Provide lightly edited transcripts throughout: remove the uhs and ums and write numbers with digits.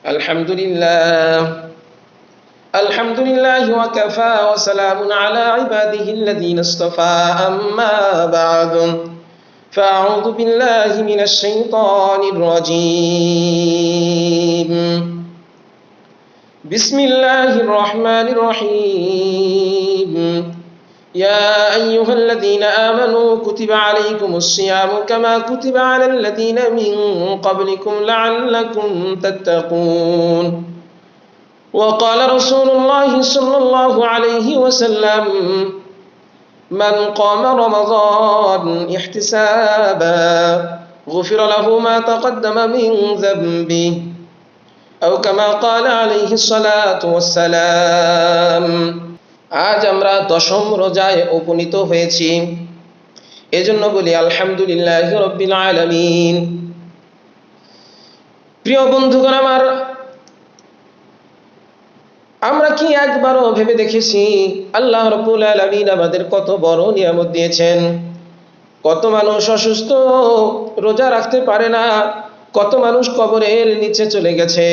الحمد لله الحمد لله وكفى وسلام على عباده الذين اصطفى أما بعد فأعوذ بالله من الشيطان الرجيم بسم الله الرحمن الرحيم يا أيها الذين آمنوا كتب عليكم الصيام كما كتب على الذين من قبلكم لعلكم تتقون وقال رسول الله صلى الله عليه وسلم من قام رمضان احتسابا غفر له ما تقدم من ذنبه أو كما قال عليه الصلاة والسلام আজ আমরা দশম রোজায় উপনীত হয়েছি, এজন্য বলি আলহামদুলিল্লাহ রাব্বিল আলামিন। প্রিয় বন্ধুগণ আমার, আমরা কি একবারও ভেবে দেখেছি আল্লাহ রাব্বুল আলামিন আমাদের কত বড় নিয়ামত দিয়েছেন? কত মানুষ অসুস্থ, রোজা রাখতে পারে না, কত মানুষ কবরের নিচে চলে গেছে,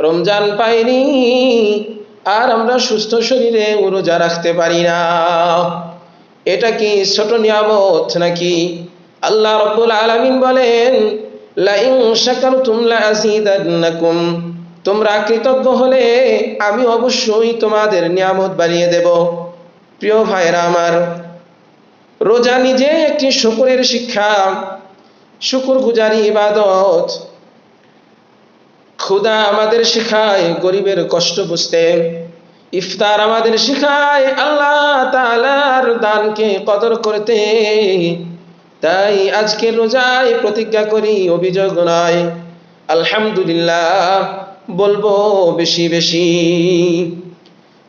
রমজান পায়নি, আর আমরা সুস্থ শরীরে রোজা রাখতে পারি না। এটা কি ছোট নিয়ামত নাকি? আল্লাহ রাব্বুল আলামিন বলেন, লা ইন শাকারতুম লা আযীদান্নাকুম, তোমরা কৃতজ্ঞ হলে আমি অবশ্যই তোমাদের নিয়ামত বাড়িয়ে দেব। প্রিয় ভাইরা আমার, রোজা নিজে একটি শুকরের শিক্ষা, শুকরগুজারি ইবাদত। ক্ষুধা আমাদের শেখায় গরিবের কষ্ট বুঝতে, ইফতার আমাদের শেখায় আল্লাহ তাআলার দানকে কদর করতে। তাই আজকের রোজায় প্রতিজ্ঞা করি, অভিযোগ নয়, আলহামদুলিল্লাহ বলবো বেশি বেশি,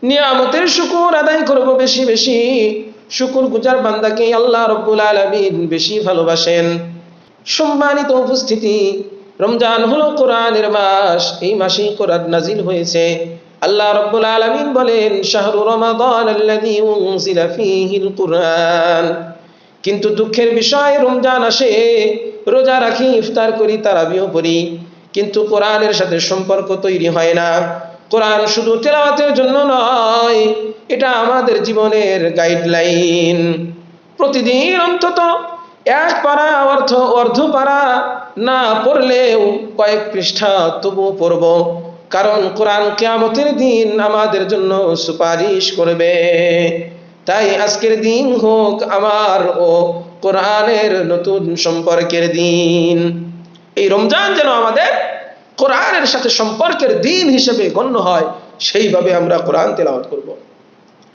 নিয়ামতের শুকর আদায় করব বেশি বেশি। শুকরগুজার বান্দাকে আল্লাহ রাব্বুল আলামিন বেশি ভালোবাসেন। সম্মানিত উপস্থিতি, রমজান হলো কোরআনের মাস, এই মাসেই কোরআন নাজিল হয়েছে। আল্লাহ রাব্বুল আলামিন বলেন, শাহরু রমাদান আল্লাযী উনজিলা ফীহিল কুরআন। কিন্তু দুঃখের বিষয়, রমজান আসে, রোজা রাখি, ইফতার করি, তারাবিও পড়ি, কিন্তু কোরআনের সাথে সম্পর্ক তৈরি হয় না। কোরআন শুধু তেলাওয়াতের জন্য নয়, এটা আমাদের জীবনের গাইডলাইন। প্রতিদিন অন্তত এক পারা অর্ধ পারা না পড়লেও কয়েক পৃষ্ঠা তবু পড়ব, কারণ কোরআন কিয়ামতের দিন আমাদের জন্য সুপারিশ করবে। তাই আজকের দিন হোক আমার ও কোরআনের নতুন সম্পর্কের দিন। এই রমজান যেন আমাদের কোরআনের সাথে সম্পর্কের দিন হিসেবে গণ্য হয়, সেইভাবে আমরা কোরআন তেলাওয়াত করব।